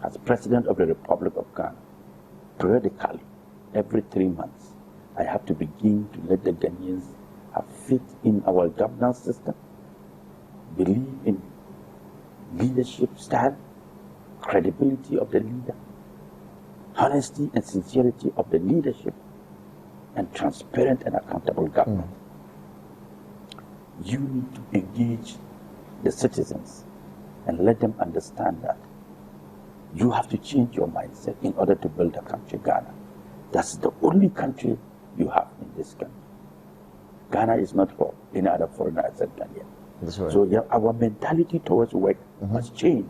as President of the Republic of Ghana, periodically, every 3 months, I have to begin to let the Ghanaians have faith in our governance system, believe in leadership style, credibility of the leader, honesty and sincerity of the leadership, and transparent and accountable government. You need to engage the citizens and let them understand that you have to change your mindset in order to build a country, Ghana. That's the only country you have in this country. Ghana is not for any other foreigner except Ghanaian. That's right. So yeah, our mentality towards work must change.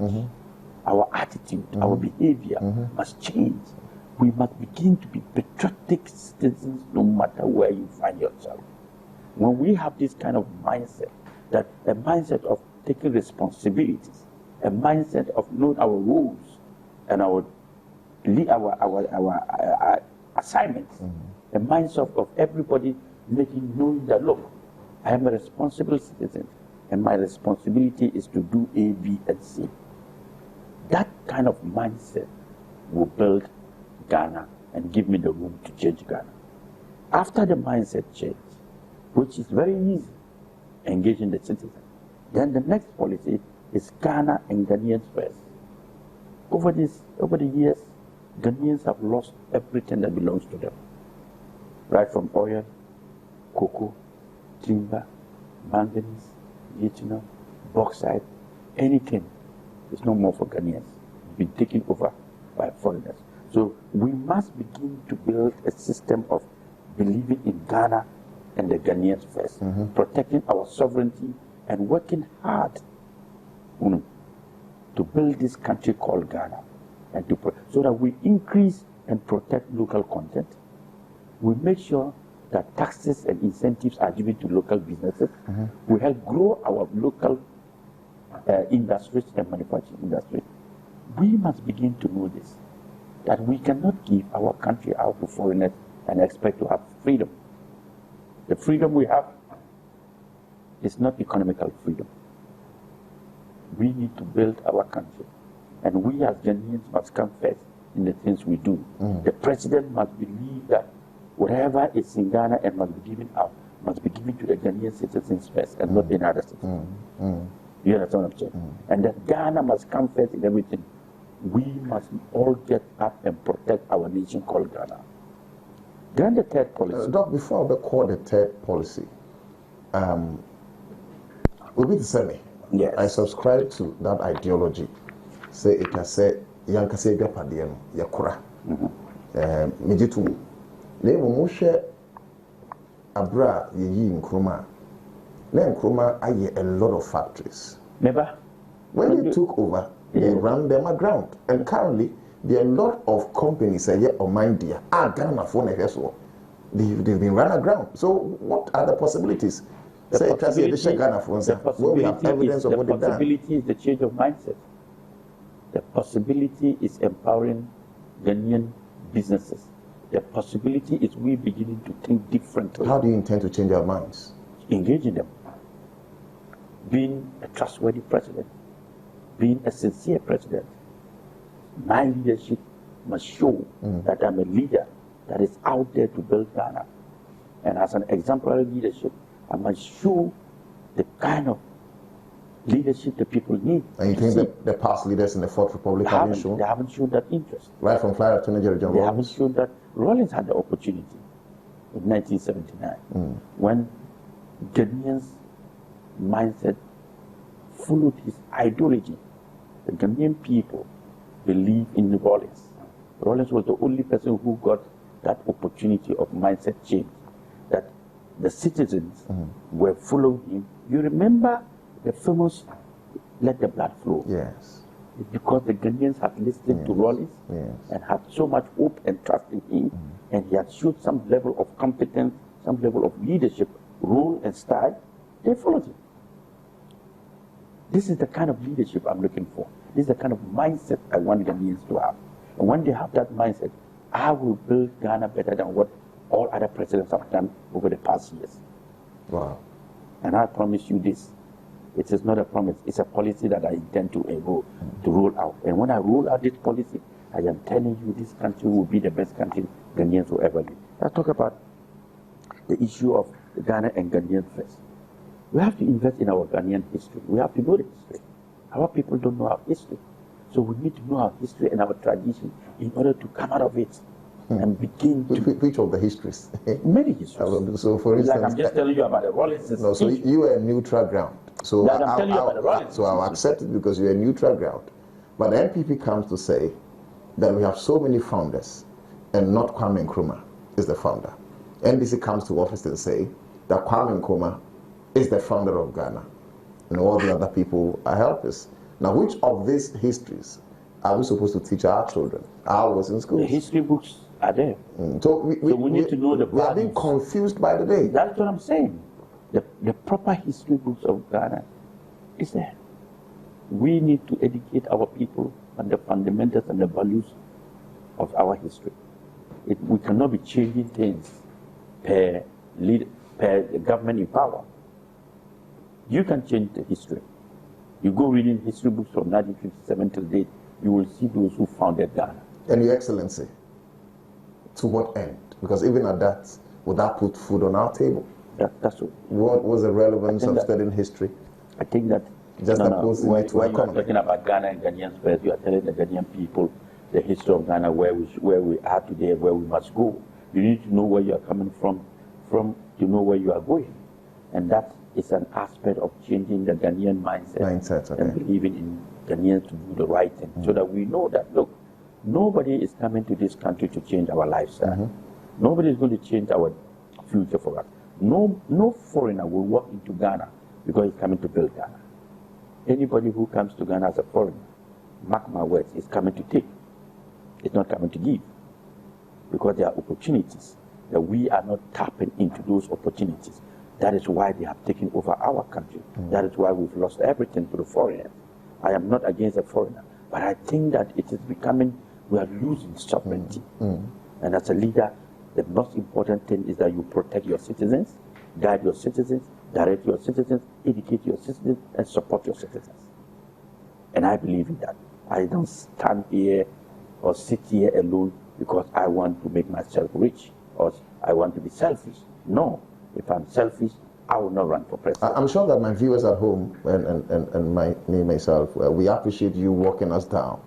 Our attitude, our behavior must change. We must begin to be patriotic citizens no matter where you find yourself. When we have this kind of mindset, that a mindset of taking responsibilities, a mindset of knowing our rules and our assignments, a mindset of everybody knowing that, look, I am a responsible citizen and my responsibility is to do A, B, and C. That kind of mindset will build Ghana and give me the room to change Ghana. After the mindset change, which is very easy, engaging the citizen, then the next policy is Ghana and Ghanaians first. Over the years, Ghanaians have lost everything that belongs to them. Right from oil, cocoa, timber, manganese, lithium, bauxite, anything is no more for Ghanaians. It's been taken over by foreigners. So we must begin to build a system of believing in Ghana and the Ghanaians first, protecting our sovereignty and working hard to build this country called Ghana, and so that we increase and protect local content. We make sure that taxes and incentives are given to local businesses. We help grow our local industries and manufacturing industry. We must begin to know this, that we cannot give our country out to foreigners and expect to have freedom. The freedom we have is not economical freedom. We need to build our country, and we as Ghanaians must come first in the things we do. The president must believe that whatever is in Ghana and must be given out must be given to the Ghanaian citizens first and not any other citizens. You understand what I'm saying? And that Ghana must come first in everything. We must all get up and protect our nation called Ghana. Then the third policy. Doc, before we call the third policy, we will say me. Yes. I subscribe to that ideology. Say it has said, Yanka say Gapadian, Yakura. Mijitu. Never Moshe Abra Yi Nkrumah. Then Nkrumah aye a lot of factories. Never. When they took over, they ran them aground. And currently, there are a lot of companies or mind there. Ghana phone they've been run aground. So what are the possibilities? The possibility is the change of mindset. The possibility is empowering Ghanaian businesses. The possibility is we beginning to think differently. How do you intend to change our minds? Engaging them. Being a trustworthy president. Being a sincere president. My leadership must show that I'm a leader that is out there to build Ghana. And as an exemplary leadership, I must show the kind of leadership the people need. And you think the past leaders in the Fourth Republic haven't shown? They haven't shown that interest. Right from Flyer to Nigeria, John They Rawlings? haven't shown that. Rawlings had the opportunity in 1979 when Ghanaians' mindset followed his ideology. The Ghanaian people believe in Rawlings. Rawlings was the only person who got that opportunity of mindset change, that the citizens were following him. You remember the famous Let the Blood Flow? Yes. It's because the Ghanaians had listened to Rawlings and had so much hope and trust in him, and he had showed some level of competence, some level of leadership, role and style. They followed him. This is the kind of leadership I'm looking for. This is the kind of mindset I want Ghanaians to have. And when they have that mindset, I will build Ghana better than what all other presidents have done over the past years. Wow. And I promise you this, It is not a promise. It's a policy that I intend to roll out. And when I roll out this policy, I am telling you this country will be the best country Ghanaians will ever live. Let's talk about the issue of Ghana and Ghanaians first. We have to invest in our Ghanaian history. We have to know the history. Our people don't know our history. So we need to know our history and our tradition in order to come out of it and begin to... Which of the histories? Many histories. So for instance... Like I'm just telling you about the Rollins. No, so you are a neutral ground. So like I'm telling you about the Rollins. So I'll accept it because you're a neutral ground. But the NPP comes to say that we have so many founders and not Kwame Nkrumah is the founder. NDC comes to office and say that Kwame Nkrumah is the founder of Ghana. And all the other people are helpers. Now, which of these histories are we supposed to teach our children? I was in school. The history books are there. So we need to know the we are being confused by the day. That's what I'm saying. The proper history books of Ghana is there. We need to educate our people on the fundamentals and the values of our history. We cannot be changing things per the government in power. You can change the history. You go reading history books from 1957 till date, you will see those who founded Ghana. And Your Excellency, to what end? Because even at that, would that put food on our table? That's what. What was the relevance of studying history? I think that just when you are talking about Ghana and Ghanaians first, you are telling the Ghanaian people the history of Ghana, where we are today, where we must go. You need to know where you are coming from to know where you are going. And that is an aspect of changing the Ghanaian mindset okay. And believing in Ghanaians to do the right thing, so that we know that, look, nobody is coming to this country to change our lifestyle. Nobody is going to change our future for us. No foreigner will walk into Ghana because he's coming to build Ghana. Anybody who comes to Ghana as a foreigner, mark my words, is coming to take. It's not coming to give. Because there are opportunities that we are not tapping into those opportunities. That is why they have taken over our country. That is why we've lost everything to the foreigners. I am not against a foreigner, but I think that it is becoming, we are losing sovereignty. And as a leader, the most important thing is that you protect your citizens, guide your citizens, direct your citizens, educate your citizens, and support your citizens. And I believe in that. I don't stand here or sit here alone because I want to make myself rich or I want to be selfish. No. If I'm selfish, I will not run for president. I'm sure that my viewers at home and myself, we appreciate you walking us down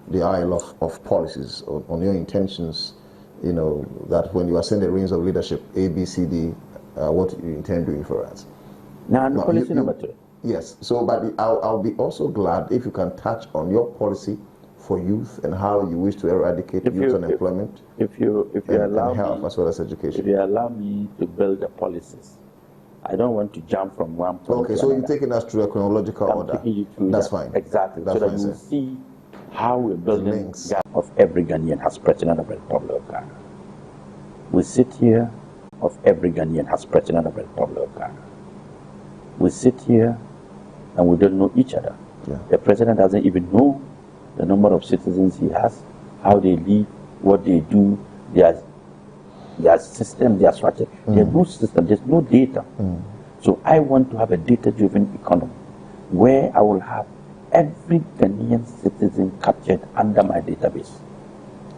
the aisle of policies on your intentions, you know, that when you are saying the reins of leadership, A, B, C, D, what you intend doing for us. Now, policy number 2. Yes, so but I'll be also glad if you can touch on your policy for youth and how you wish to eradicate youth unemployment. If you allow health me, as well as education. If you allow me to build the policies, I don't want to jump from one point to so another. you're taking us through a chronological order. Taking you through That's that. fine. Exactly. That's so fine, that you will see how we're building the of every Ghanaian as president of the Republic of Ghana. We sit here of every Ghanaian as president of the Republic of Ghana. We sit here and we don't know each other. Yeah. The president doesn't even know the number of citizens he has, how they live, what they do, their system, their structure. There's no system, there's no data. So I want to have a data-driven economy where I will have every Ghanaian citizen captured under my database.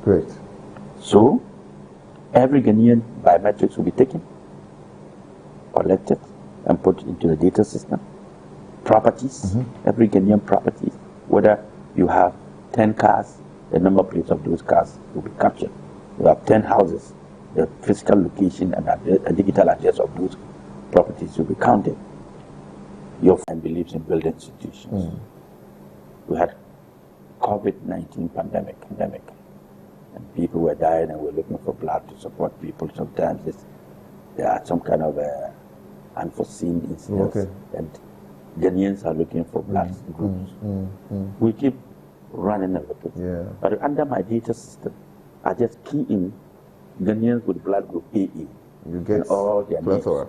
Great. So every Ghanaian biometrics will be taken, collected, and put into the data system. Properties, every Ghanaian property, whether you have 10 cars, the number plates of those cars will be captured. You have 10 houses, the physical location and a digital address of those properties will be counted. Your friend believes in building institutions. We had COVID-19 pandemic, and people were dying and were looking for blood to support people. Sometimes there are some kind of unforeseen incidents, and Ghanaians are looking for blood groups. We keep running a little. But under my data system, I just key in Ghanaians with blood group AA. You get all their plethora.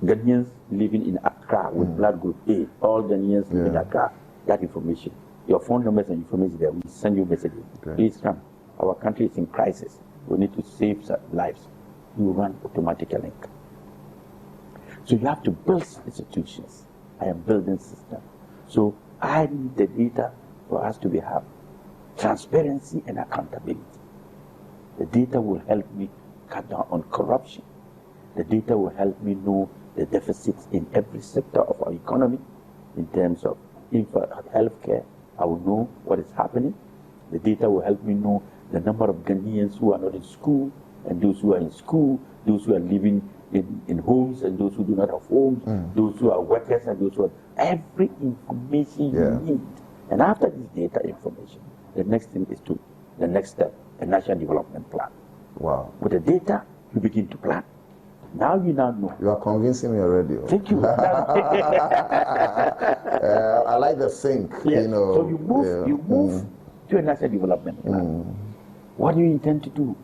Ghanaians living in Accra with blood group A. All Ghanaians living in Accra. That information. Your phone numbers and information there. We send you messages. Please come. Our country is in crisis. We need to save lives. You run automatic link. So you have to build institutions I am building systems. So I need the data for us to have transparency and accountability. The data will help me cut down on corruption. The data will help me know the deficits in every sector of our economy in terms of healthcare. I will know what is happening. The data will help me know the number of Ghanaians who are not in school and those who are in school, those who are living in homes and those who do not have homes, those who are workers and those who are... Every information you need. And after this data information, the next thing is the next step, a national development plan. Wow. With the data, you begin to plan. Now you know. You are convincing me already. Thank you. I like the think. Yes. You know. So you move to a national development plan. What do you intend to do?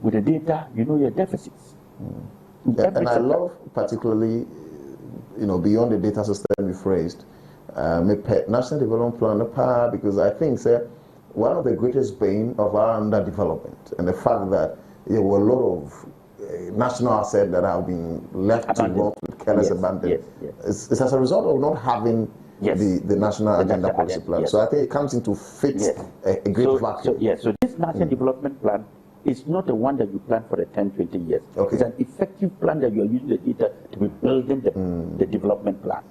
With the data, you know your deficits. And I love particularly, beyond the data system you phrased, national development plan, because I think one of the greatest bane of our underdevelopment and the fact that there were a lot of national assets that have been left to rot with careless abandon. It's as a result of not having the national agenda policy plan. So I think it comes into fit a great vacuum. So this national development plan is not the one that you plan for the 10, 20 years. It's an effective plan that you are using the data to be building the development plan.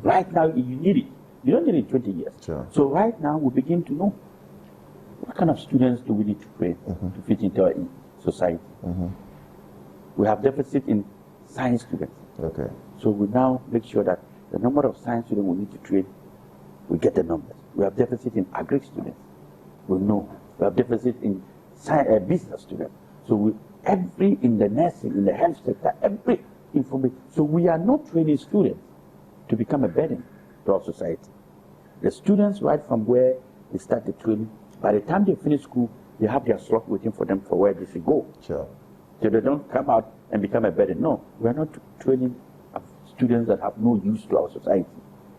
Right now, you need it. You don't need it in 20 years. Sure. So right now, we begin to know what kind of students do we need to train to fit into our society. We have deficit in science students. So we now make sure that the number of science students we need to train, we get the numbers. We have deficit in agri students. We know. We have deficit in business students. So in the nursing, in the health sector, every information. So we are not training students to become a burden to our society. The students, right from where they start the training, by the time they finish school, they have their slot waiting for them for where they should go. Sure. So they don't come out and become a burden. No, we are not training students that have no use to our society.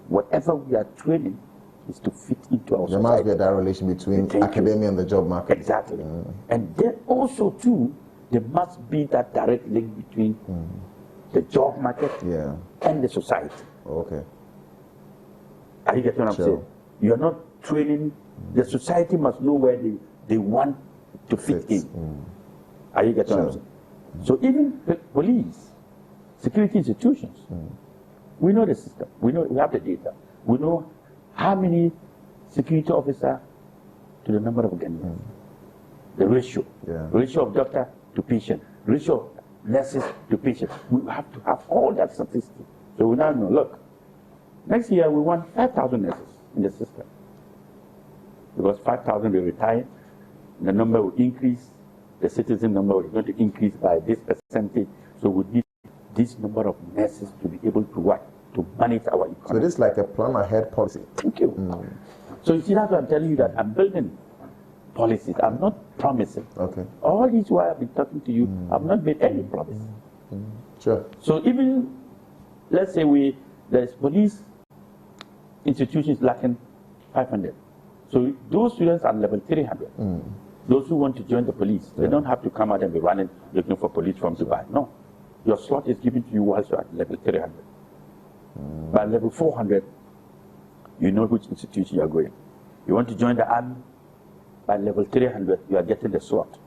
Whatever we are training is to fit into our society. There must be a direct relation between academia and the job market. Exactly. And then also too, there must be that direct link between the job market and the society. Okay. Are you getting what I'm saying? You're not training, the society must know where they want to fit in. Are you getting what I'm saying? So even police, security institutions, we know the system. We have the data. We know how many security officers to the number of Ghanaians. The ratio. Ratio of doctor to patient. Ratio of nurses to patient. We have to have all that statistics. So we now know, look, next year we want 5,000 nurses in the system. Because 5,000 will retire, the number will increase, the citizen number is going to increase by this percentage. So we need this number of nurses to be able to work, to manage our economy. So this is like a plan ahead policy. Thank you. So you see, that's why I'm telling you that I'm building policies. I'm not promising. All this while I've been talking to you, I've not made any promise. Sure. So even, let's say there's police institutions lacking 500. So those students are level 300. Those who want to join the police, they don't have to come out and be running looking for police from Dubai. No. Your slot is given to you whilst you're at level 300. By level 400, you know which institution you're going. You want to join the army, by level 300, you are getting the slot.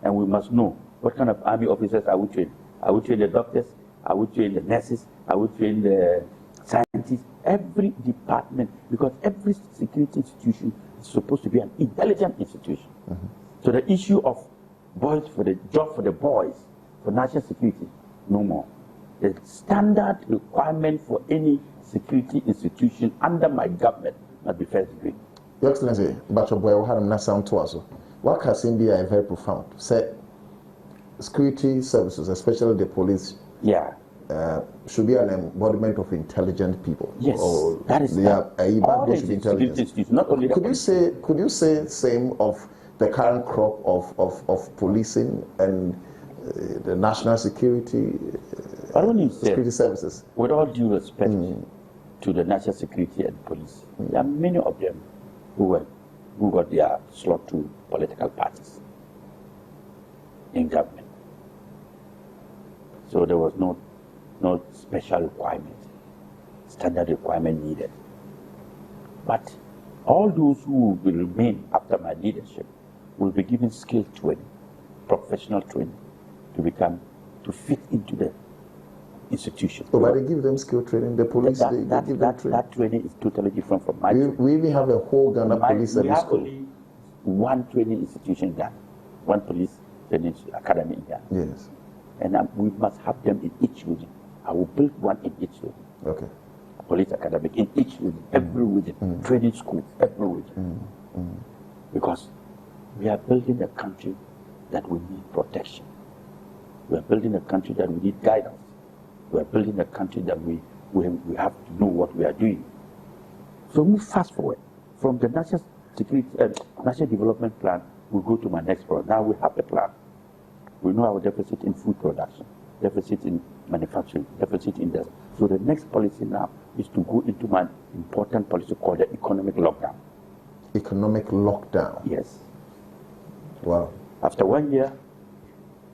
And we must know what kind of army officers are we training. Are we training the doctors? Are we training the nurses? Are we training the scientists? Every department, because every security institution is supposed to be an intelligent institution. So the issue of boys for the job for the boys, for national security, no more. The standard requirement for any security institution under my government must be first degree. Your Excellency, Bachoboy, we had a sound to us. What can seem be very profound? Say, security services, especially the police, should be an embodiment of intelligent people. Yes, that is all the intelligence. Not only could you say same of the current crop of policing and the national security security services? With all due respect to the national security and police, there are many of them who got their slot to political parties in government. So there was no special requirement. standard requirement needed. But all those who will remain after my leadership will be given skill training, professional training, to fit into the institution. Oh, but they give them skill training. The police, they give them training. That training is totally different from my training. We even have a whole Ghana police service school. We have only one training institution in Ghana, one police training academy in Ghana. Yes. And we must have them in each region. I will build one in each region. Okay. A police academy in each region, every region, training schools, every region. Because we are building a country that we need protection. We are building a country that we need guidance. We are building a country that we have to know what we are doing. So move fast forward. From the National Development Plan, we go to my next program. Now we have a plan. We know our deficit in food production, deficit in manufacturing, deficit in this. So the next policy now is to go into my important policy called the economic lockdown. Economic lockdown? Yes. Wow. After 1 year,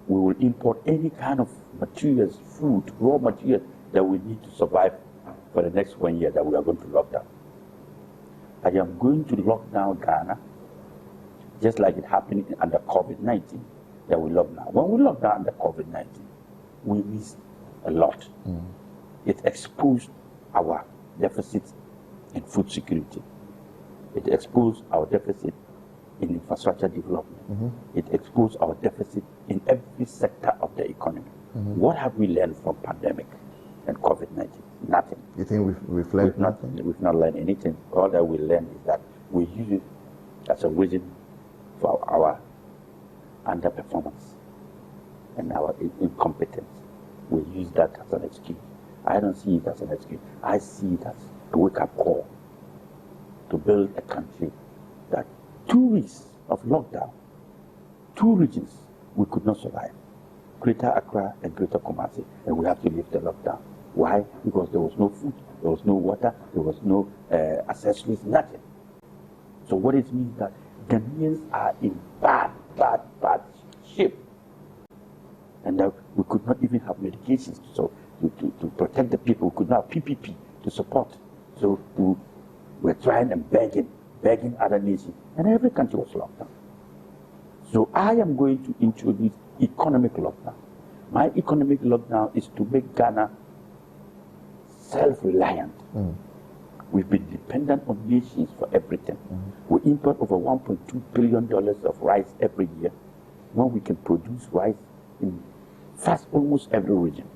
we will import any kind of materials, food, raw materials that we need to survive for the next 1 year that we are going to lock down. I am going to lock down Ghana, just like it happened under COVID-19 that we locked down. When we locked down under COVID-19, we missed a lot. It exposed our deficit in food security. It exposed our deficit in infrastructure development. It exposed our deficit in every sector of the economy. What have we learned from pandemic and COVID-19? Nothing. You think we've learned nothing? We've not learned anything. All that we learned is that we use it as a reason for our underperformance and our incompetence. We use that as an excuse. I don't see it as an excuse. I see it as a wake-up call to build a country that 2 weeks of lockdown, 2 regions, we could not survive. Greater Accra and Greater Kumasi, and we have to lift the lockdown. Why? Because there was no food, there was no water, there was no accessories, nothing. So what it means that Ghanaians are in bad shape. And that we could not even have medications to protect the people. We could not have PPP to support. So we were trying and begging other nations, and every country was locked down. So I am going to introduce economic lockdown. My economic lockdown is to make Ghana self-reliant. We've been dependent on nations for everything. We import over $1.2 billion of rice every year, when we can produce rice in almost every region.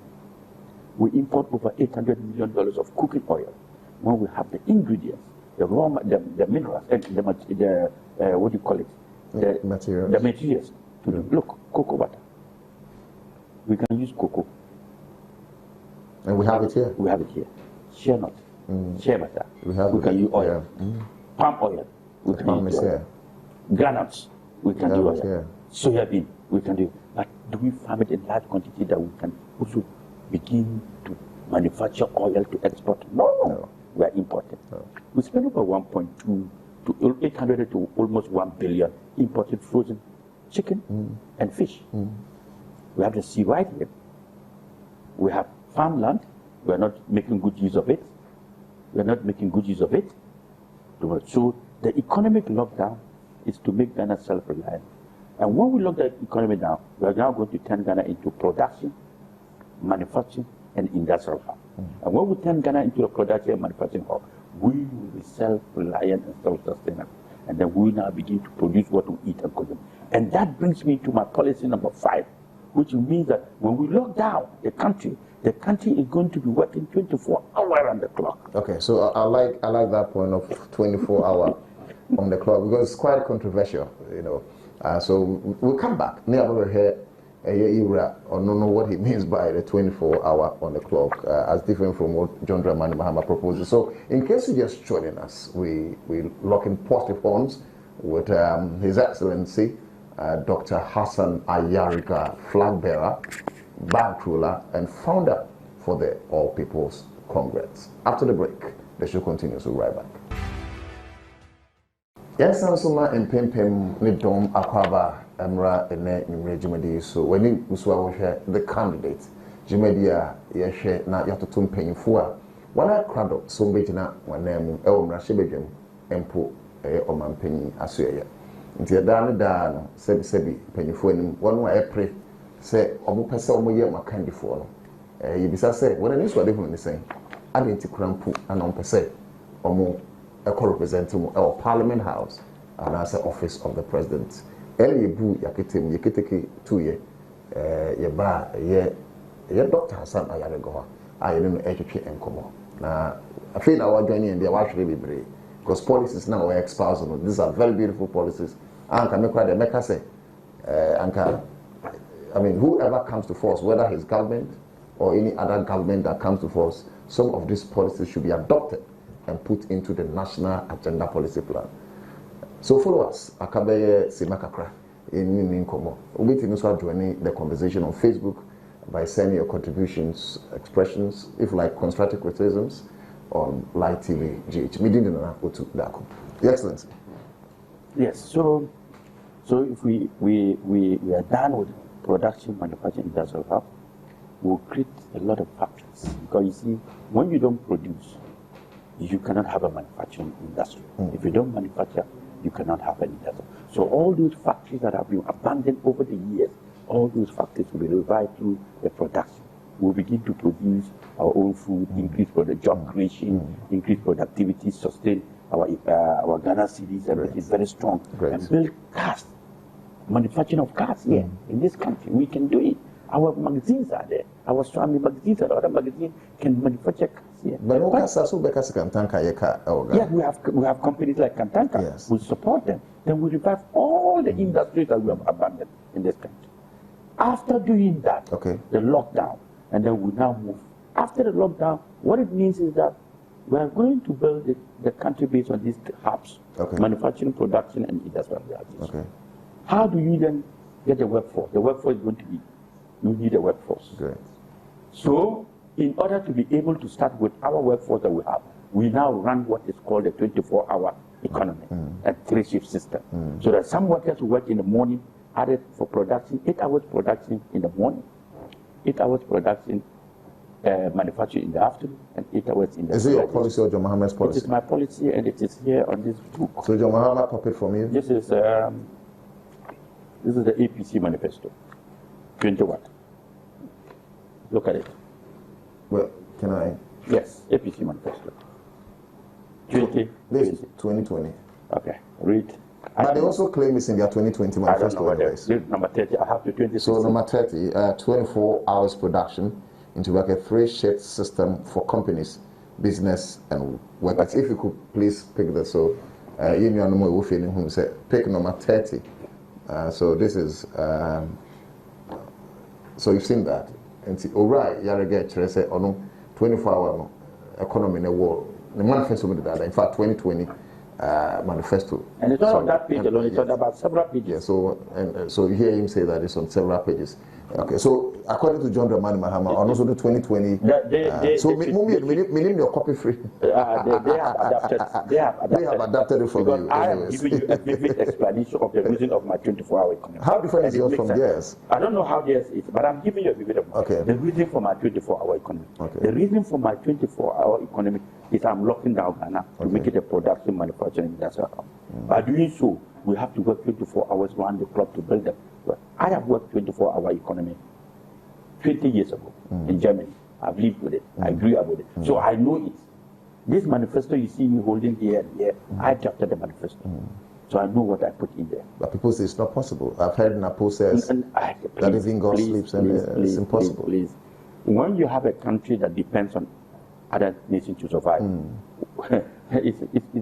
We import over $800 million of cooking oil, when we have the ingredients, the minerals, the what do you call it? The materials. Look, cocoa butter. We can use cocoa. And we have it here. We have it here. Shea nut, shea butter. We can use oil. Palm oil. We can use oil. Granules. We can do oil. Soya bean. We can do. But do we farm it in large quantity that we can also begin to manufacture oil to export? No. We are importing. No. We spend over 1.2 to 800 to almost 1 billion imported frozen chicken and fish. We have the sea right here. We have farmland. We are not making good use of it. So the economic lockdown is to make Ghana self-reliant. And when we lock the economy down, we are now going to turn Ghana into production, manufacturing, and industrial hub. And when we turn Ghana into a production and manufacturing hub, we will be self-reliant and self-sustainable. And then we will now begin to produce what we eat and consume. And that brings me to my policy number 5, which means that when we lock down the country is going to be working 24 hours on the clock. Okay, so I like that point of 24 hours on the clock, because it's quite controversial, you know. So we'll come back. Never hear or know what he means by the 24-hour on the clock, as different from what John Dramani Mahama proposes. So in case you're just joining us, we lock in positive horns with His Excellency Dr. Hassan Ayariga, flag bearer, bank ruler, and founder for the All People's Congress. After the break, the show continues. We'll be right back. Yes, Ansuma and Pem Nidom Akwaba Emra Ene Jimedi. So when you the candidate, Jimedia Yeshe na Yatotum Penfua, When I crowd so big na one name Mrashebegem Empo Omampeni Asuya. Until Dan Sebi Pennyphone, one way I pray, say, Omu Pesa Omoya Makandi for. You be say, when I knew what they were saying, I didn't cramp and on per se, Omo a co-representative of Parliament House and as the office of the President. Early Boo Yakitim, Yakitiki 2 year, ye Dr. Hassan Ayago, I didn't educate and come on. Now, I feel our journey and they are actually brave because policies now are expoundable. These are very beautiful policies. And can make quite a make say, I mean, whoever comes to force, whether his government or any other government that comes to force, some of these policies should be adopted and put into the national agenda policy plan. So follow us, Akabeye Simakakra in Ninkomo. We'll be joining the conversation on Facebook by sending your contributions, expressions, if like constructive criticisms, on Live TV GH. Meeting in Otu Darko. Your Excellency. Yes, so if we are done with production, manufacturing, industrial hub, we'll create a lot of factories. Because you see, when you don't produce, you cannot have a manufacturing industry. If you don't manufacture, you cannot have an industry. So all those factories that have been abandoned over the years, all those factories will be revived through the production. We'll begin to produce our own food, increase job creation, increase productivity, sustain our Ghana cities, and make it very strong, and build cars, manufacturing of cars here in this country. We can do it. Our magazines are there. Our Swami magazines and other magazines can manufacture cars here. But yes, we have companies like Kantanka. Yes. We support them. Then we revive all the industries that we have abandoned in this country. After doing that, the lockdown, and then we now move. After the lockdown, what it means is that we are going to build the country based on these hubs, manufacturing, production, and industrial realization. How do you then get the workforce? The workforce is going to be, you need a workforce. So, in order to be able to start with our workforce that we have, we now run what is called a 24-hour economy, a 3-shift system. So that some workers who work in the morning, added for production, 8 hours production in the morning, 8 hours production, manufacturing in the afternoon, and 8 hours in the Is it your policy or John Mohammed's policy? It is my policy, and it is here on this book. So John Mohammed copied from you? This is the APC manifesto, 21. Look at it. Well, can I? Yes, APC manifesto. 2020. Okay, read. But they also claim it's in their 2020 manifesto. Number 30, I have to 20. So number 30, 24 hours production into like a 3-shift system for companies, business and workers. If you could please pick this. So you know more feeling who said pick number 30. So this is so you've seen that. And see, all right, you get say oh no 24-hour economy in the world. The manifesto with that. In fact, 2020 manifesto. And it's not on that page alone. It's on about several pages. Yeah, so you hear him say that it's on several pages. Okay, so according to John Dramani Mahama, and also the 2020. So meaning your copy free. They have adapted it from because you. I am giving you a vivid explanation of the reason of my 24-hour economy. How different is yours from theirs? I don't know how theirs is, but I'm giving you a vivid the reason for my 24-hour economy. The reason for my 24-hour economy is I'm locking down Ghana to make it a production, manufacturing, industrial hub. By doing so, we have to work 24 hours round the clock to build them. I have worked 24-hour economy 20 years ago in Germany. I've lived with it. I grew up with it. So I know it. This manifesto you see me holding here and here, I drafted the manifesto. So I know what I put in there. But people say it's not possible. I've heard Napo says that even God sleeps and it's impossible. Please. When you have a country that depends on other nations to survive, it's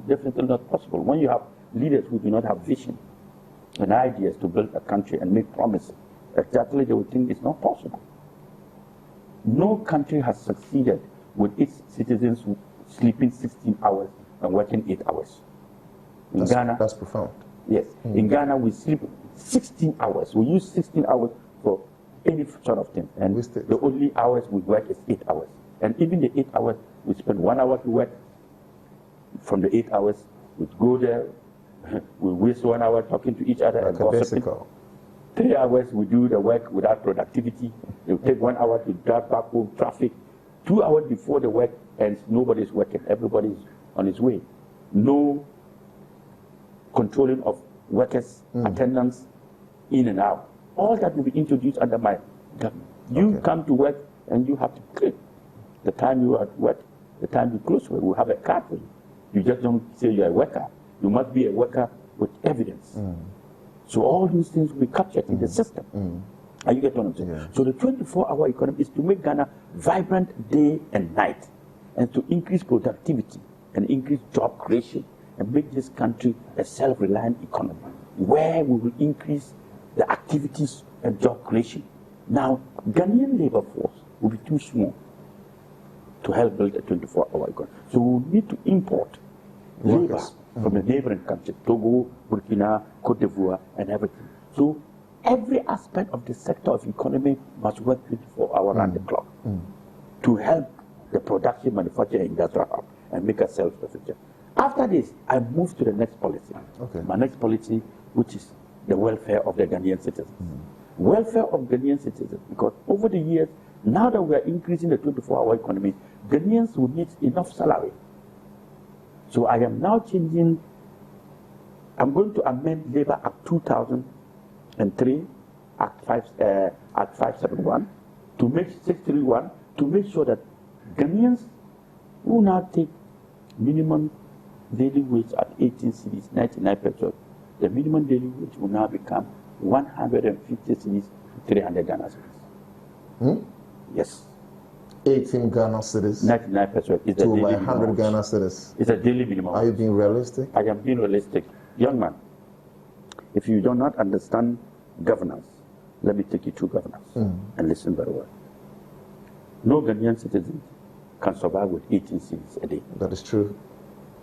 definitely not possible. When you have leaders who do not have vision and ideas to build a country and make promises, exactly they would think it's not possible. No country has succeeded with its citizens sleeping 16 hours and working 8 hours. In Ghana, that's profound. Yes. In Ghana, we sleep 16 hours. We use 16 hours for any sort of thing. And the only hours we work is 8 hours. And even the 8 hours, we spend 1 hour to work. From the 8 hours, we go there, we waste 1 hour talking to each other and gossiping. 3 hours, we do the work without productivity. It will take 1 hour to drive back home, traffic. 2 hours before the work, and nobody's working. Everybody's on his way. No controlling of workers' attendance in and out. All that will be introduced under my government. You come to work and you have to click the time you are at work, the time you close work. We'll have a card for you. You just don't say you're a worker. You must be a worker with evidence. So all these things will be captured in the system. Are you getting what I'm saying? Yeah. So the 24-hour economy is to make Ghana vibrant day and night, and to increase productivity and increase job creation and make this country a self-reliant economy where we will increase the activities and job creation. Now, Ghanaian labor force will be too small to help build a 24-hour economy. So we need to import labor from the neighboring countries, Togo, Burkina, Cote d'Ivoire, and everything. So every aspect of the sector of economy must work 24 hours around the clock to help the production, manufacturing, industrial hub and make us self-sufficient. After this, I move to the next policy. My next policy, which is the welfare of the Ghanaian citizens. Welfare of Ghanaian citizens, because over the years, now that we are increasing the 24-hour economy, Ghanaians will need enough salary. So I am now changing, I'm going to amend Labour Act 2003, Act 571, to make 631, to make sure that Ghanaians who now take minimum daily wage at 18 cedis, 99 pesos, the minimum daily wage will now become 150 cedis, 300 Ghana cedis. Yes. 18 Ghana cedis. 99 pesos is the to daily 100 minimum. Ghana cedis. It's a daily minimum. Are you being realistic? I am being realistic. Young man, if you do not understand governance, let me take you through governance and listen very well. No Ghanaian citizen can survive with 18 cedis a day. That is true.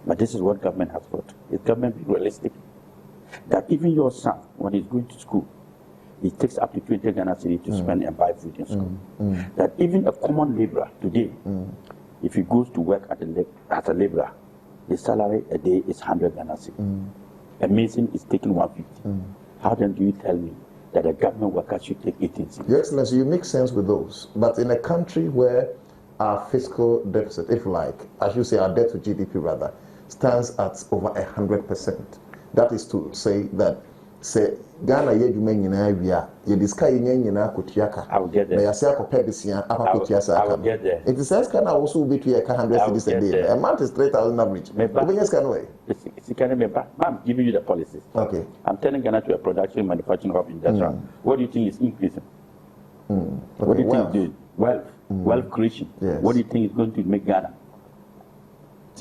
But this is what government has got. Is government being realistic? That even your son, when he's going to school, he takes up to 20 Ghana cedis to spend and buy food in school. That even a common laborer today, if he goes to work as a laborer, the salary a day is 100 Ghana cedis. A mason is taking 150. How then do you tell me that a government worker should take 18 cedis? Your Excellency, you make sense with those. But in a country where our fiscal deficit, if you like, I should say our debt to GDP rather, stands at over 100%. That is to say that, say, Ghana yedwuma nyina awia ye diska yenya nyina kotuaka I will get there. na yase akopɛ besia apa kotuasa aka get there. It is says Ghana also be to 100 cedis a day. A month is 3,000 average. Obenya ska no way. It's kind of I'm giving you the policies. Okay. I'm telling Ghana to a production manufacturing hub industrial. What do you think is increasing? What do you think is doing? Wealth creation. Yes. What do you think is going to make Ghana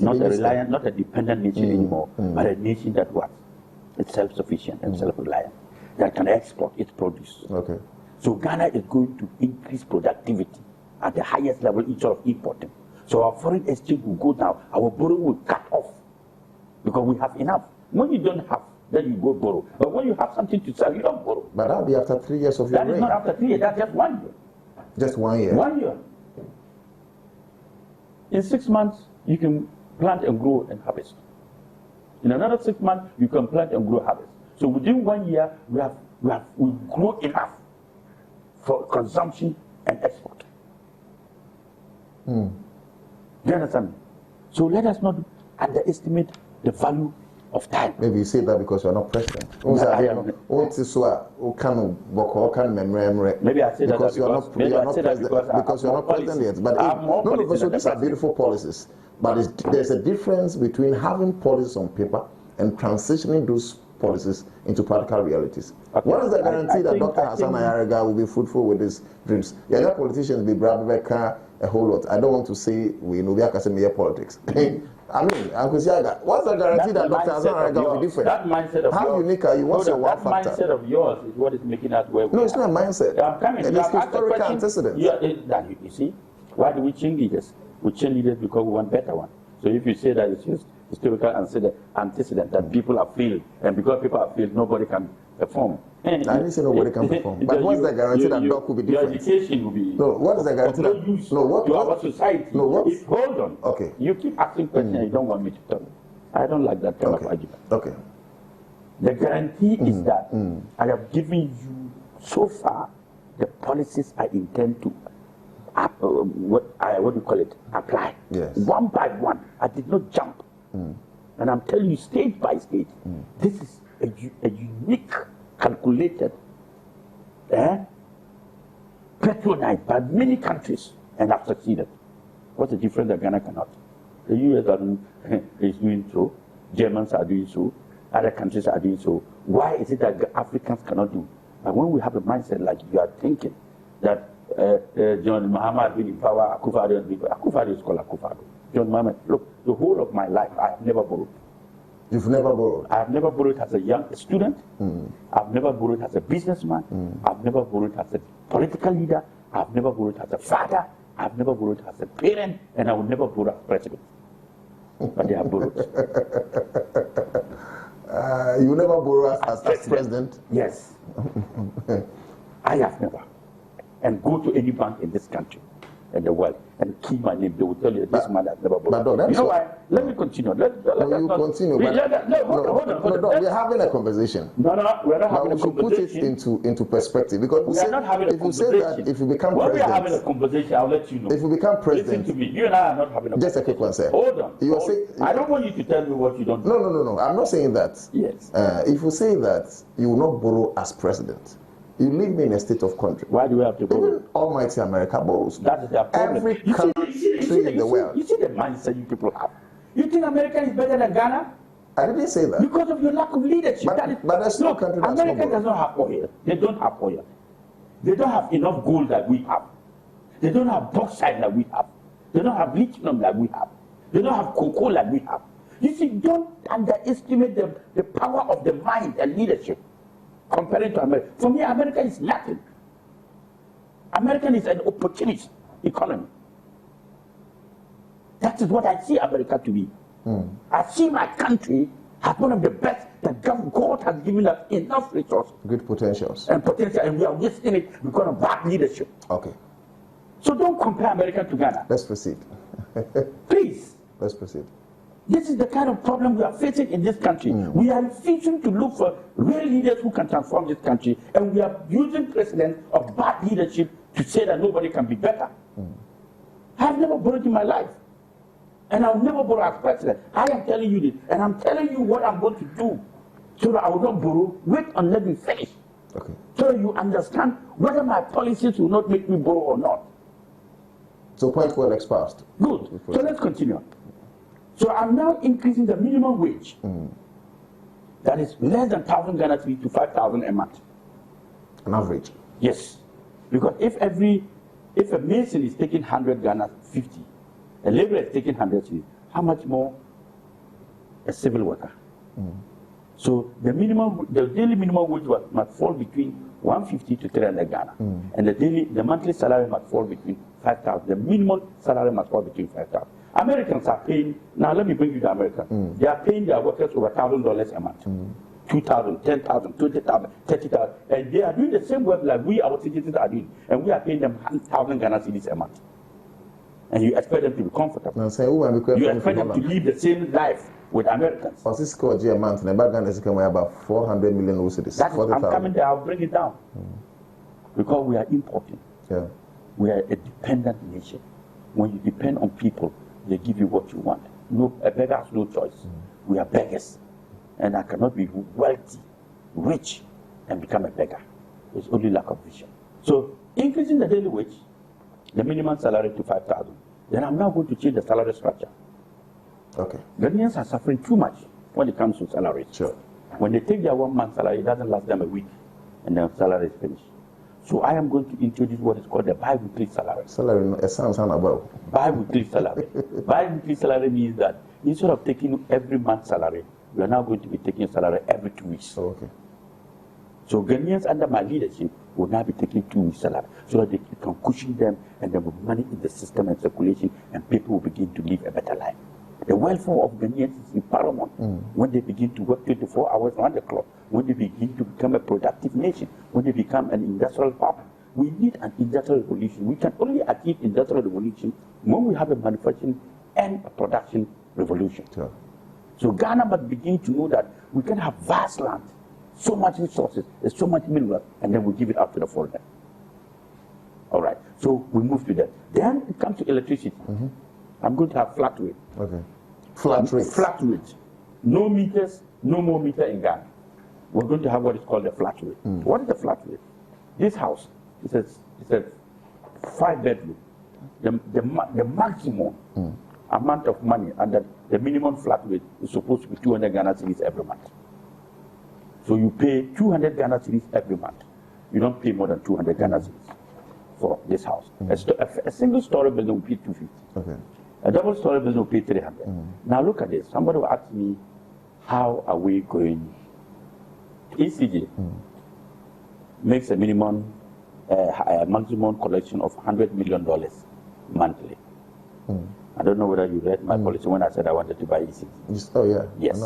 not a reliant, not a dependent nation anymore, but a nation that what? It's self-sufficient and self-reliant, that can export its produce. Okay. So Ghana is going to increase productivity at the highest level instead of importing. So our foreign exchange will go down, our borrowing will cut off, because we have enough. When you don't have, then you go borrow. But when you have something to sell, you don't borrow. But that'll be after 3 years of your That reign. is not after 3 years, that's just 1 year. Just 1 year. 1 year. In 6 months, you can plant and grow and harvest. In another 6 months, you can plant and grow harvest. So within 1 year, we grow enough for consumption and export. Do you understand me? So let us not underestimate the value of time. Maybe you say that because you're not president. Maybe I say that because you're not president. Because you're not president yet. But so these are beautiful policies. But there's a difference between having policies on paper and transitioning those policies into practical realities. Okay. What is the guarantee that Dr. Hassan Ayariga will be fruitful with his dreams? Yeah, politicians be brave a whole lot. I don't want to say we know we are politics. I mean, Uncle Siaga, what's the guarantee that Dr. Hassan Ayariga will be different? That mindset of how yours, unique are you? What's your wow factor? That mindset of yours is what is making us where we are. No, it's not a mindset. It is historical antecedents. You see, why do we change leaders? We change leaders because we want better ones. So if you say that it's just historical antecedent that people have failed, and because people have failed, nobody can perform. I didn't say nobody can perform. But what's the guarantee that dog will be different? Your education will be. No, what is the guarantee that? No, what? Our society. No, what? Hold on. Okay. You keep asking questions and you don't want me to tell you. I don't like that kind of argument. Okay. The guarantee is that I have given you so far the policies I intend to what do you call it? Apply. Yes. One by one. I did not jump. And I'm telling you, stage by stage, this is a unique, calculated, patronized by many countries, and I've succeeded. What's the difference that Ghana cannot? The US is doing so, Germans are doing so, other countries are doing so. Why is it that Africans cannot do? And when we have a mindset like you are thinking, that John Mahama has been in power, Akufo-Addo is called Akufo-Addo. John Mahama, look, the whole of my life, I have never borrowed. You've never borrowed? I have never borrowed as a young student. I've never borrowed as a businessman. I've never borrowed as a political leader. I've never borrowed as a father. I've never borrowed as a parent. And I will never borrow as president. But they have borrowed. You never borrow as president? Yes. I have never. And go to any bank in this country and the world and keep my name. They will tell you this man has never borrowed. You know why? Let me continue. Continue. Hold on. We're having a conversation. No, we're not having a conversation. We should put it into perspective, because we are not having a conversation. If you say that if you become when president, we are having a conversation, I'll let you know. If you become president, listen to me. You and I are not having a just a quick one, sir. Hold on. I don't want you to tell me what you don't know. No. I'm not saying that. Yes. If you say that you will not borrow as president, you leave me in a state of country. Why do we have to borrow? Even almighty America borrows. That is their problem. Every country in the world. You see the mindset you people have. You think America is better than Ghana? I didn't say that. Because of your lack of leadership. But there's no country that's America does not have oil. They don't have oil. They don't have enough gold that we have. They don't have bauxite that we have. They don't have lithium that we have. They don't have cocoa like we have. You see, don't underestimate the power of the mind and leadership compared to America. For me, America is nothing. America is an opportunist economy. That is what I see America to be. I see my country as one of the best that God has given us enough resources. Good potentials. And we are wasting it because of bad leadership. Okay. So don't compare America to Ghana. Let's proceed. Please. Let's proceed. This is the kind of problem we are facing in this country. We are refusing to look for real leaders who can transform this country, and we are using precedent of bad leadership to say that nobody can be better. I have never borrowed in my life, and I'll never borrow as president. I am telling you this, and I'm telling you what I'm going to do, so that I will not borrow. Wait and let me finish, so that you understand whether my policies will not make me borrow or not. So point well expressed. Good. So let's continue. So I'm now increasing the minimum wage. That is less than 1,000 Ghana cedis to 5,000 a month. An average? Yes. Because if a mason is taking 100 Ghana, 50, a laborer is taking 100 cedis, how much more a civil worker? So the daily minimum wage must fall between 150 to 300 Ghana. And the monthly salary must fall between 5,000. The minimum salary must fall between 5,000. Americans are paying, now let me bring you to America. They are paying their workers over $1,000 a month. 2,000, 10,000, 20,000, 30,000. And they are doing the same work like we, our citizens, are doing. And we are paying them 1,000 Ghana cedis a month. And you expect them to be comfortable. You expect them to live the same life with Americans. For this a month, the Ghana is about 400 million cedis. I'm coming there, I'll bring it down. Because we are importing. Yeah. We are a dependent nation. When you depend on people, they give you what you want. A beggar has no choice. We are beggars. And I cannot be wealthy, rich, and become a beggar. It's only lack of vision. So, increasing the daily wage, the minimum salary to 5,000. Then I'm now going to change the salary structure. Okay. Ghanaians are suffering too much when it comes to salaries. Sure. When they take their 1 month salary, it doesn't last them a week, and their salary is finished. So I am going to introduce what is called the bi-weekly salary. Salary, it sounds about. Bi-weekly salary. Bi-weekly salary means that instead of taking every month's salary, we are now going to be taking salary every 2 weeks. Oh, okay. So Ghanaians under my leadership will now be taking 2 weeks salary, so that they can cushion them, and there will be money in the system and circulation, and people will begin to live a better life. The welfare of Ghanaians is in paramount when they begin to work 24 hours around the clock, when they begin to become a productive nation, when they become an industrial power. We need an industrial revolution. We can only achieve industrial revolution when we have a manufacturing and a production revolution. Sure. So Ghana must begin to know that we can have vast land, so much resources, so much mineral, and then we give it up to the foreigner. All right. So we move to that. Then it comes to electricity. I'm going to have flat rate. Okay. Flat rate. Flat rate. No meters, no more meter in Ghana. We're going to have what is called a flat rate. What is the flat rate? This house is a 5-bedroom. The maximum amount of money under the minimum flat rate is supposed to be 200 Ghana cedis every month. So you pay 200 Ghana cedis every month. You don't pay more than 200 Ghana cedis for this house. A single story building will pay 250. Okay. A double story building will pay 300. Now look at this. Somebody will ask me, how are we going? ECG makes a minimum, a maximum collection of $100 million monthly. I don't know whether you read my policy when I said I wanted to buy ECG. Oh yeah. Yes.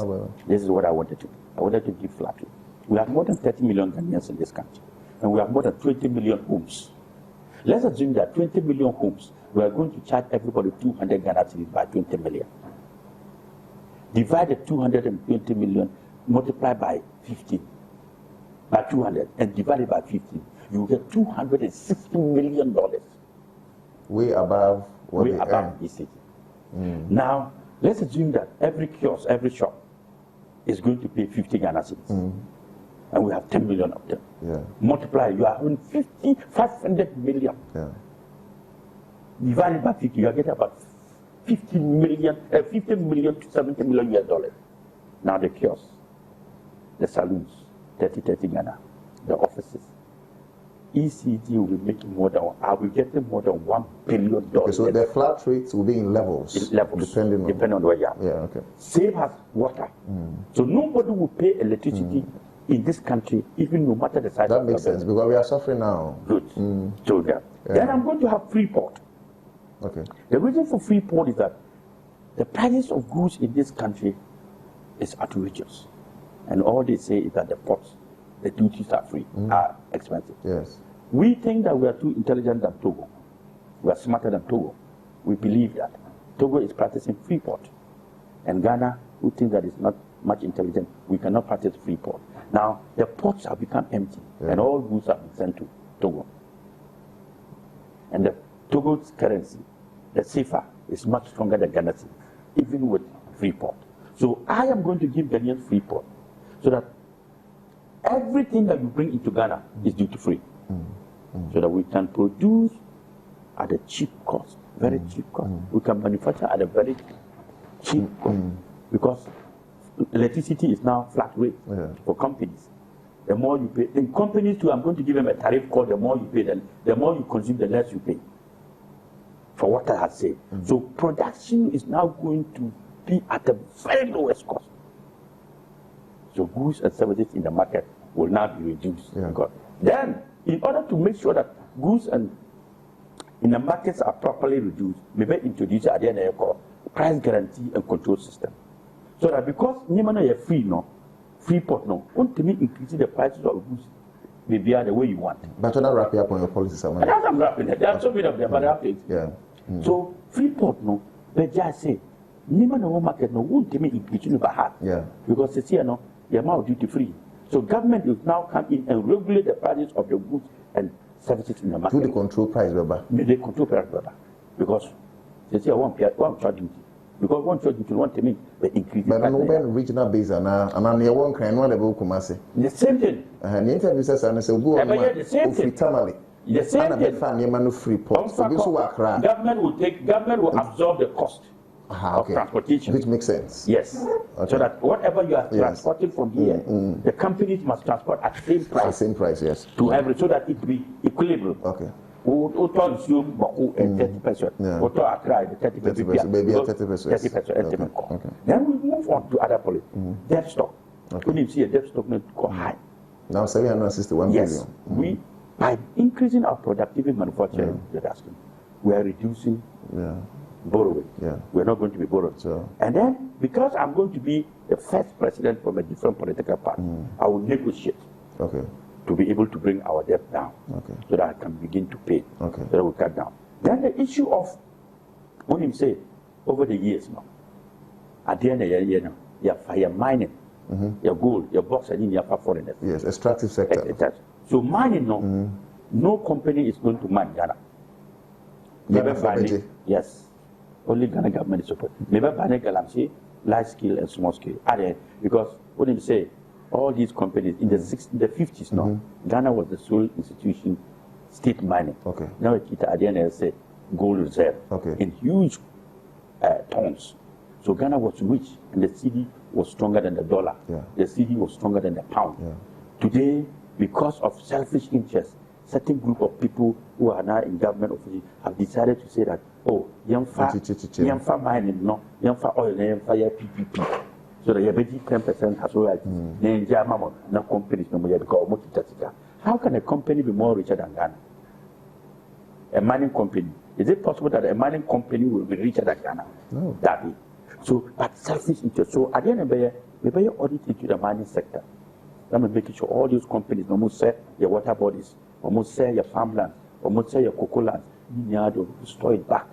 This is what I wanted to do. I wanted to give flat rate. We have more than 30 million Ghanaians in this country, and we have more than 20 million homes. Let's assume that 20 million homes, we are going to charge everybody 200 Ghana cedis by 20 million. Divide the 220 million, multiply by 15, by 200, and divide it by 15. You get $260 million. Way above what way they above earn. ECG. Now, let's assume that every kiosk, every shop is going to pay 50 Ghana cedis. And we have 10 million of them. Yeah. Multiply, you are having 500 million. Yeah. Divided by 50, you are getting about 50 million to 70 million US dollars. Now the kiosks, the saloons, 30 Ghana, the offices. ECG will be making more than, are we getting more than $1 billion? Okay, so the flat rates will be in levels. Depending on where you are. Yeah, okay. Same as water. So nobody will pay electricity in this country, even no matter the size that of makes sense, because we are suffering now. Good. So then I'm going to have free port. Okay. The reason for free port is that the prices of goods in this country is outrageous. And all they say is that the ports, the duties are free, are expensive. Yes. We think that we are too intelligent than Togo. We are smarter than Togo. We believe that. Togo is practicing free port. And Ghana, who think that it's not much intelligent, we cannot practice free port. Now, the ports have become empty, and all goods have been sent to Togo. And the Togo's currency, the CFA, is much stronger than Ghana's, even with free port. So I am going to give Ghanaians free port, so that everything that you bring into Ghana is duty-free, so that we can produce at a cheap cost, very cheap cost. We can manufacture at a very cheap cost, because electricity is now flat rate for companies. The more you pay, in companies too, I'm going to give them a tariff called the more you pay, the more you consume, the less you pay, for what I have said. So production is now going to be at the very lowest cost. So goods and services in the market will now be reduced. Then, in order to make sure that goods and in the markets are properly reduced, maybe introduce at the end of the price guarantee and control system. So that because Nimana is free, free port, want to increase the prices of goods, maybe the way you want. But you're not wrapping up on your policies. I'm wrapping it. There are so many of them, but I have to. So free port, but just say, Nimana market, won't increase in the heart. Because it's here, the amount duty free. So government will now come in and regulate the prices of the goods and services in the market. Do the control price, Baba? They control price, Baba. Because they say, one charge duty. Because one charge duty, one to the increase. But no one regional base, and I'm near one kind, one level, Kumasi. The same thing. The interview says, and I say, go on, the same thing. The same thing. Free port. Government will absorb the cost of transportation. Which makes sense. Yes. So that whatever you are transporting from here, the companies must transport at the same price. At the same price, yes. To every, so that it be equilibrium. Okay. Oto consume 30%. Oto Accra 30%. Maybe 30%. Okay. Then we move on to other policy. Debt stock. When you see a debt stock not go high. Now 761 billion. We by increasing our productivity manufacturing, we are reducing borrowing. We're not going to be borrowing. And then, because I'm going to be the first president from a different political party, I will negotiate to be able to bring our debt down, so that I can begin to pay, so that we cut down. Then the issue of, when you say, over the years now, at the end of the year now, you're mining, your gold, your bauxite, and your foreigners. Yes, extractive sector. So mining, no company is going to mine Ghana. Yes. Only Ghana government is support. Maybe banning galamsey, large scale and small scale. Because what you say, all these companies in the 50s now, Ghana was the sole institution, state mining. Okay. Now it at the end say gold reserve in huge tons. So Ghana was rich and the cedi was stronger than the dollar. Yeah. The cedi was stronger than the pound. Yeah. Today, because of selfish interests, certain group of people who are now in government offices have decided to say that, oh, yamfa mining, no, yamfa oil, yamfa PPP. So the yabedi 10% has royalties. No companies no more because how can a company be more richer than Ghana? A mining company. Is it possible that a mining company will be richer than Ghana? No. That way. So, but selfish interest. So at the end of the day, maybe audit into the mining sector. That means making sure all these companies almost sell your water bodies, almost sell your farmland, almost sell your cocoa land. You need to store it back,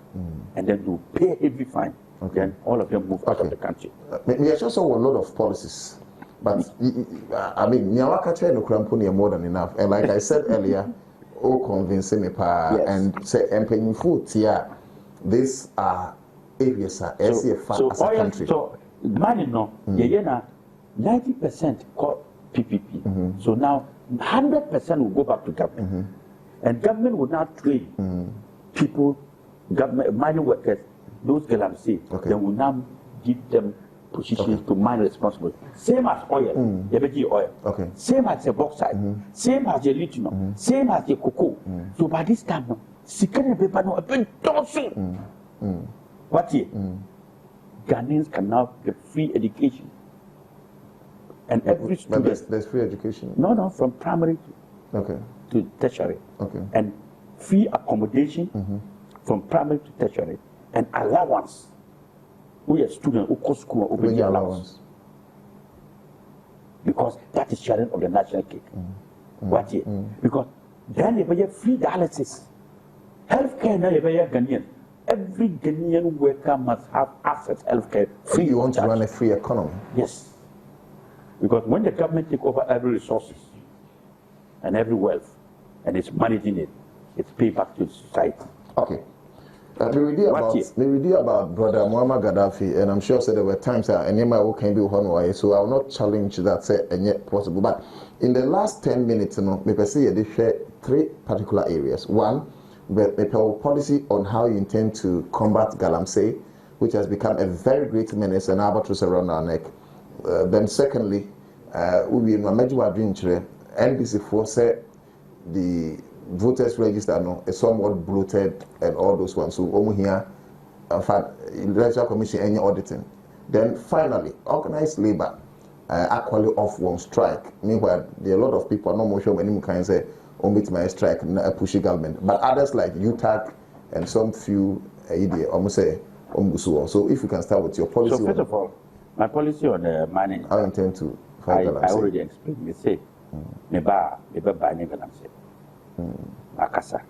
and then you pay every fine. Then all of them move out of the country. We actually saw a lot of policies, but I mean, Nyawakache no Krampuni are more than enough. And like I said earlier, convincing me and say employing food here. These are areas as a country. So money no, 90% called PPP. So now 100% will go back to government, and government will now train people, government mining workers, those galamsey. Then will now give them positions to mine responsible. Same as oil, oil. Same as the bauxite, same as the lithium, same as the cocoa. So by this time, no, second paper no, a bit dancing. What here? Ghanaians can now get free education. And every student. But there's free education? No, from primary to tertiary. And free accommodation from primary to tertiary. And allowance. We are students who go to school who pay allowance. Because that is sharing of the national cake. What here? Because then you have free dialysis. Healthcare now you have Ghanaian. Every Ghanaian worker must have access to healthcare free. You want to run a free economy? Yes. Because when the government take over every resources and every wealth and it's managing it, it's paid back to the society. Okay. We read about Brother Muammar Gaddafi, and I'm sure there were times that Enyema can be one, so I will not challenge that say and yet possible. But in the last 10 minutes, maybe say they share 3 particular areas. One, the policy on how you intend to combat galamsey, which has become a very great menace and albatross around our neck. Then secondly, we in NBC for say the voters register is somewhat bloated and all those ones. So here, in fact, electoral commission any auditing. Then finally, organized labor actually off one strike. Meanwhile, there are a lot of people no more sure when you can say omit my strike and pushy government. But others like UTAC and some few almost say ombusuo. So if you can start with your policy. So first of all, my policy on the mining. I intend to I already explained. Me say, meba mining galamsey. Akasa,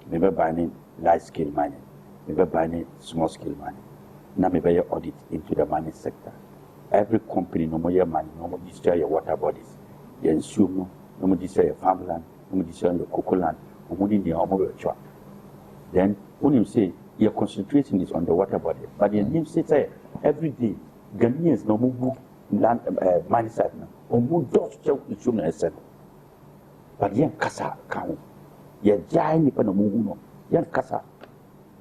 maybe buying large scale mining, maybe buying small scale mining. Now maybe you audit into the mining sector. Every company no more your money, no more destroy your water bodies. You assume no more destroy your farmland, no more destroy your cocoa land, no more in the truck. Then when you say your concentration is on the water body, but the name says every day Ghanaians no more land mining site now, or more dogs check the children and but yen kasa count. You're giant kasa.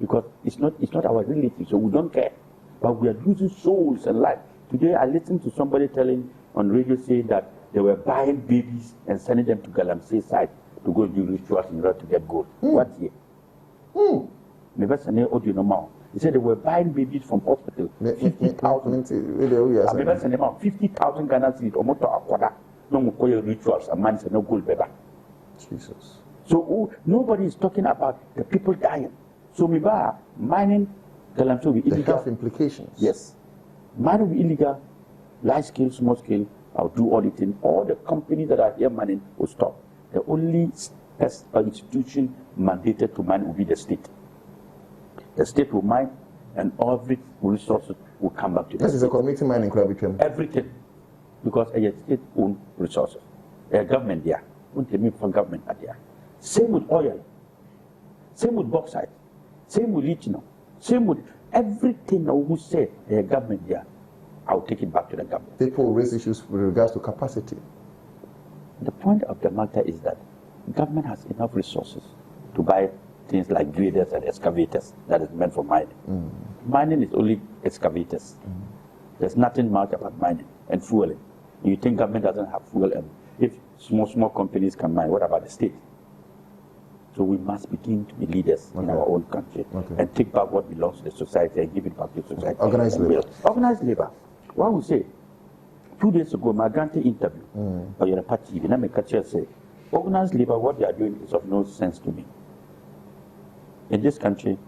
Because it's not our relative, so we don't care. But we are losing souls and life. Today I listened to somebody telling on radio saying that they were buying babies and sending them to Galamsey site to go do rituals in order to get gold. What year? He said they were buying babies from hospital. 50,000. 50,000 Ghana cedis or more to Akwada. No more rituals and man said no gold baby. Jesus. So nobody is talking about the people dying. So mining galamsey will be illegal. The health implications. Yes. Mining will be illegal, large scale, small scale. I'll do auditing. All the companies that are here mining will stop. The only institution mandated to mine will be the state. The state will mine, and all of its resources will come back to the state. This is a community mining club. Everything, because a state-owned resources. A government there. From government are there. Same with oil, same with bauxite, Same with Lichino. Same with everything who say the government there, I'll take it back to the government. People raise issues with regards to capacity. The point of the matter is that government has enough resources to buy things like graders and excavators that is meant for mining. Mining is only excavators. There's nothing much about mining and fueling. You think government doesn't have fuel, and if small companies can mine, what about the state? So we must begin to be leaders in our own country and take back what belongs to the society and give it back to society. Organized labor. Organized labor. What we say, 2 days ago, my granted interview, or your party, and I make a say, organized labor, what they are doing is of no sense to me. In this country,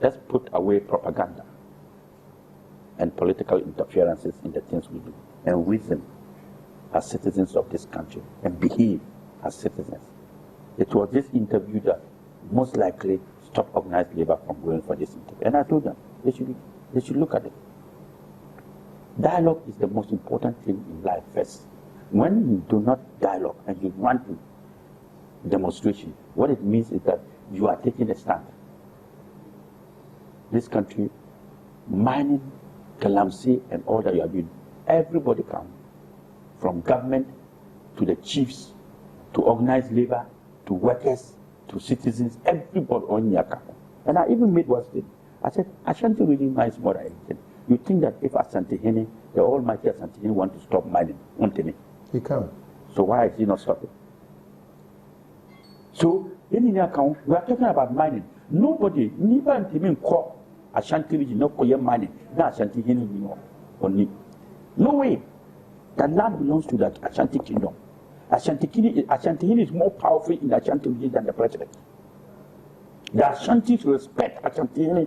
let's put away propaganda and political interferences in the things we do, and reason as citizens of this country and behave as citizens. It was this interview that most likely stopped organized labor from going for this interview. And I told them, they should look at it. Dialogue is the most important thing in life first. When you do not dialogue and you want to demonstration, what it means is that you are taking a stand. This country, mining, Galamsey, and all that you are doing, everybody comes, from government to the chiefs, to organized labor, to workers, to citizens, everybody on your account. And I even made one statement. I said, Ashanti really mines more than anything. You think that if Asante Hene, the almighty Asante Hene, want to stop mining, won't he? He can. So why is he not stopping? So, in the account, we are talking about mining. Nobody, neither even call Ashanti region, no call mining, not Ashanti Hene anymore. Only. No way. The land belongs to the Ashanti kingdom. Ashanti Hene is more powerful in the Ashanti region than the president. The Ashantis respect Ashanti Hene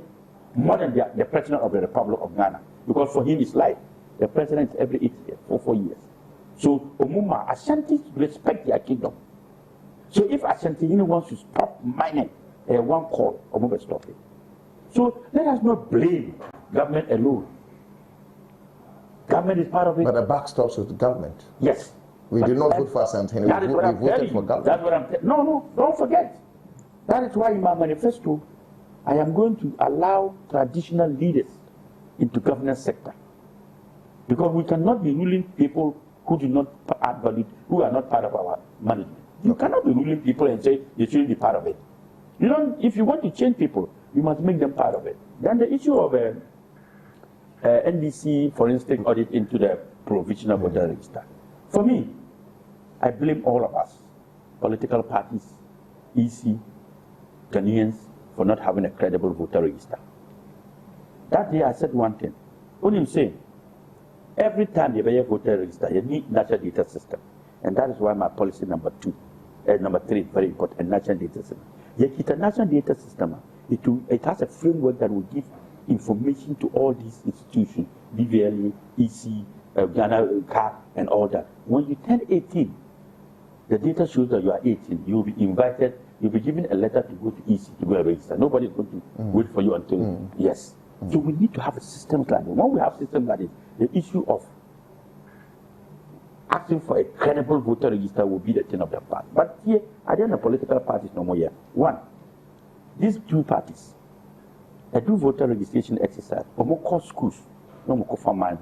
more than the president of the Republic of Ghana. Because for him, it's like the president is every 8 years, for 4 years. So, Omuma, Ashantis respect their kingdom. So, if Ashanti Hene wants to stop mining, one call, Omuma stop it. So, let us not blame government alone. Government is part of it. But the buck stops with the government. Yes. We did not vote for Asante Hene. We voted for government. That's what I'm telling you. No, don't forget. That is why in my manifesto, I am going to allow traditional leaders into governance sector. Because we cannot be ruling people who do not add value, who are not part of our management. You cannot be ruling people and say they shouldn't be part of it. You don't, if you want to change people, you must make them part of it. Then the issue of NDC, for instance, audit into the provisional voter register. For me, I blame all of us, political parties, EC, Ghanaians, for not having a credible voter register. That day I said one thing. What I'm saying, every time you have a voter register, you need national data system. And that is why my policy number 3, very important, a national data system. Yet it's a national data system. It has a framework that will give information to all these institutions, BVLE, EC, Ghana, CAR, and all that. When you turn 18, the data shows that you are 18. You will be invited. You'll be given a letter to go to EC to go and register. Nobody is going to wait for you until yes. So we need to have a system like that. When we have systems like this, the issue of asking for a credible voter register will be the thing of the past. But here, at the end of political parties, no more here. One, these two parties, they do voter registration exercise. No more call schools, no more for man.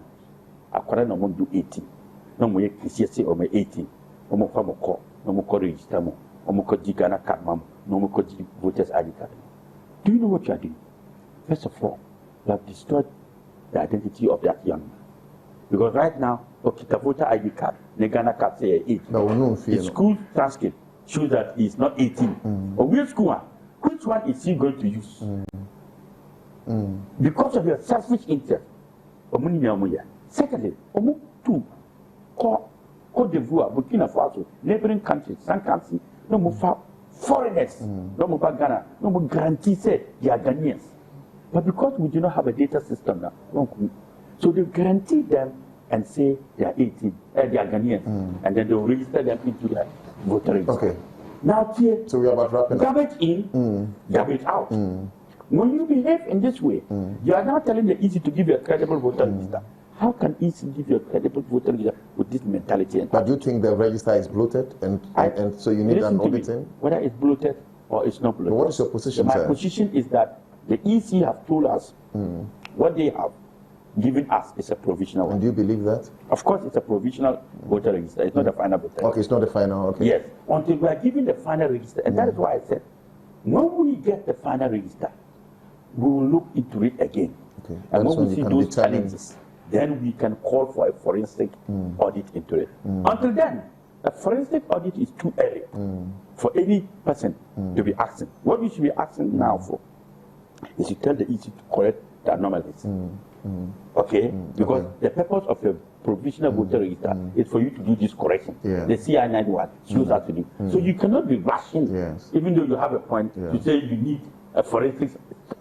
Akwara no more do 18. No more KCSA or 18. No more call, no more register more. No more Ghana card, no more voters ID card. Do you know what you are doing? First of all, you have destroyed the identity of that young man. Because right now, the voter ID card, the Ghana card say 18. No, the school transcript shows that he's not 18. Or which school? Which one is he going to use? Because of your selfish interest. Secondly, two, Côte d'Ivoire, Burkina Faso, neighboring countries, some countries, no more foreigners, no more Ghana, no more guarantee say they are Ghanaians. But because we do not have a data system now, so they guarantee them and say they are 18, they are Ghanaians, and then they will register them into the voter register. Okay. Now here, so we are about wrapping up. Garbage in, garbage out. When you behave in this way, you are now telling the EC to give you a credible voter register. How can EC give you a credible voter register with this mentality? But do you think the register is bloated and so you need an auditing? Whether it's bloated, or it's not political. What is your position, My sir? position is that the EC have told us what they have given us is a provisional And one. do you believe that? Of course, it's a provisional voter register. It's not a final voter. Okay, it's not the final. Okay. Yes, until we are given the final register. And that is why I said, when we get the final register, we will look into it again. Okay. And That's when when we you see can those determine- challenges, then we can call for a forensic audit into it. Until then, a forensic audit is too early for any person to be asking. What we should be asking now for is to tell the EC to correct the anomalies. Okay? Because the purpose of the provisional voter register is for you to do this correction. Yeah. The CI91 shows how to do. So you cannot be rushing, Yes. even though you have a point to say you need a forensic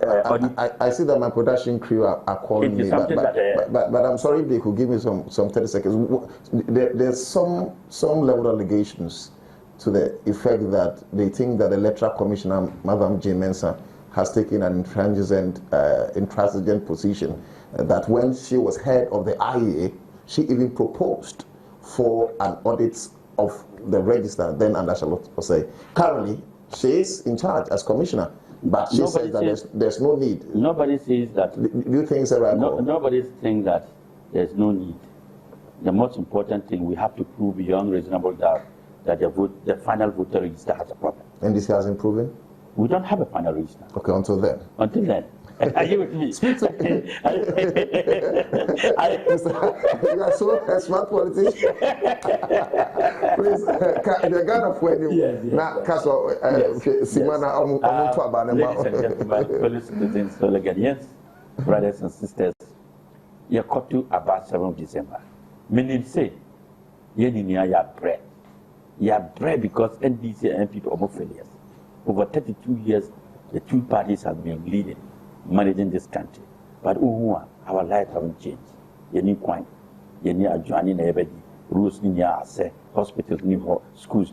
audit. I see that my production crew are calling It is me, something but I'm sorry if they could give me some 30 seconds. There's some level of allegations to the effect that they think that the electoral commissioner, Madam Jane Mensah, has taken an intransigent position, that when she was head of the IEA, she even proposed for an audit of the register, then under Charlotte Osei. Currently, she is in charge as commissioner, but she Nobody says that there's no need. Nobody says that. Do you think it's a right call? Nobody's saying that there's no need. The most important thing, we have to prove beyond reasonable doubt that the final voter register has a problem. And this hasn't proven? We don't have a final register. Okay, until then. Until then. Are you with me? You are so a smart politician. Please, the God of when you now Castle Simana Ladies and gentlemen, fellow citizens, fellow Ghanaians, brothers and sisters, you got to about 7th December. Meaning say, you need your bread. Your bread because NDC and people are failures. Over 32 years, the two parties have been leading, managing this country. But our life haven't changed. You need coin. You need adjoining everybody. Rules in your hospitals, schools,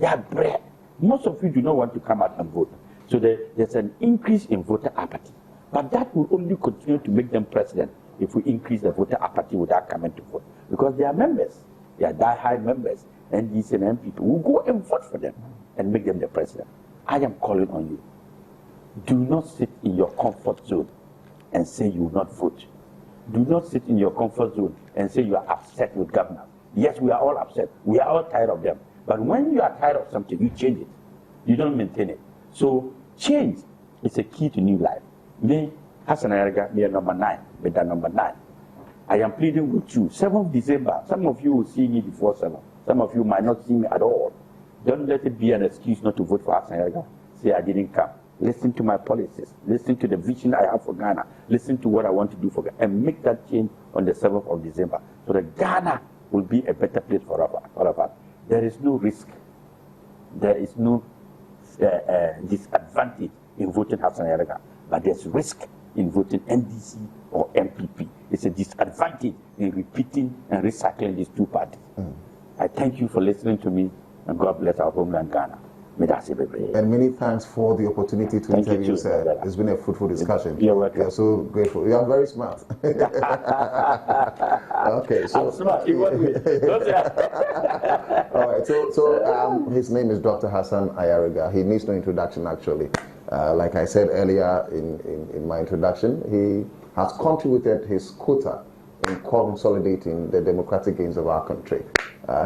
yeah, bread. Most of you do not want to come out and vote. So there's an increase in voter apathy. But that will only continue to make them president if we increase the voter apathy without coming to vote. Because they are members. They are die-high members. And these people will go and vote for them and make them the president. I am calling on you. Do not sit in your comfort zone and say you will not vote. Do not sit in your comfort zone and say you are upset with governors. Yes, we are all upset. We are all tired of them. But when you are tired of something, you change it. You don't maintain it. So change is a key to new life. Me, Hassan Ayariga, me number 9, but that number 9. I am pleading with you. 7th December, some of you will see me before 7. Some of you might not see me at all. Don't let it be an excuse not to vote for Hassan Ayariga. Say I didn't come. Listen to my policies. Listen to the vision I have for Ghana. Listen to what I want to do for Ghana. And make that change on the 7th of December. So that Ghana will be a better place for all of us. There is no risk. There is no disadvantage in voting Hassan Ayariga. But there's risk in voting NDC or MPP. It's a disadvantage in repeating and recycling these two parties. I thank you for listening to me, and God bless our homeland Ghana. And many thanks for the opportunity to interview you, sir. It's been a fruitful discussion. You're welcome. We are so grateful. You are very smart. Okay, so I'm smart. all right. So his name is Dr. Hassan Ayariga. He needs no introduction, actually. Like I said earlier in my introduction, he has contributed his quota in consolidating the democratic gains of our country.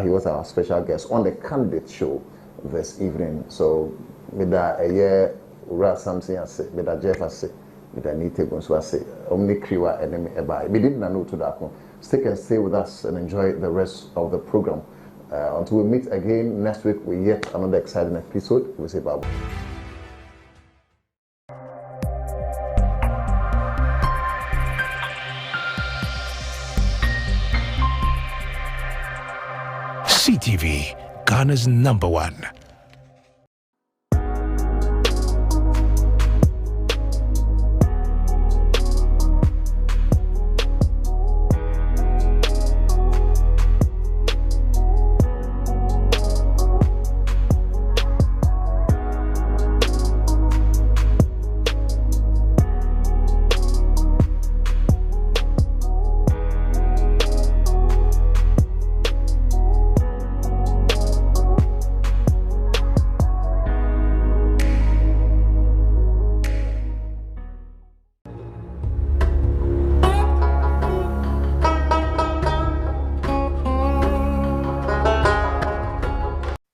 He was our special guest on the Candidate Show this evening. So, mida a year, Ura something I say, mida Jeff I say, mida Nite Gonsu I say, Omni Kriwa enemy eba. We didn't know Otu Darko. Stick and stay with us and enjoy the rest of the program. Until we meet again next week with yet another exciting episode. We say bye. CTV, Ghana's #1.